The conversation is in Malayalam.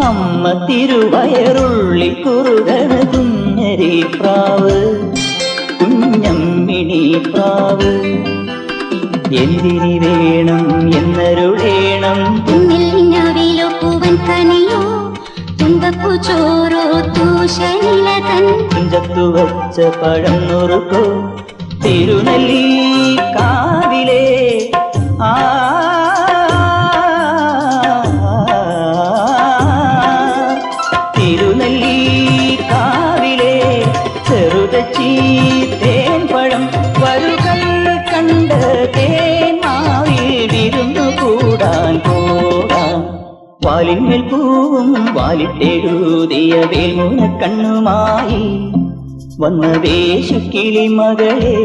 അമ്മ തിരുവയറുള്ളി കുറുകണ കുഞ്ഞരി പ്രാവ് കുഞ്ഞമ്മിണി പ്രാവ് എന്തിനി വേണം എന്നരുളേണം പൂവൻ കനിയോ തുമ്പപ്പൂ ചോറോ തൂശനിലതൻ തുഞ്ചത്തു വച്ച പഴം നുറുക്കോ തിരുനെല്ലി കാവിലെ തിരുനെല്ലി കാവിലെ ചെറുതച്ചി തേൻ പഴം വരുകൾ കണ്ട തേന്മാവിൽ വിരുന്നു കൂടാൻ പോകാം വാലിന്മേൽ പൂവും വാലിട്ടെഴുതിയ വേൽമുന കണ്ണുമായി വന്ന വേശുക്കിളി മകളേ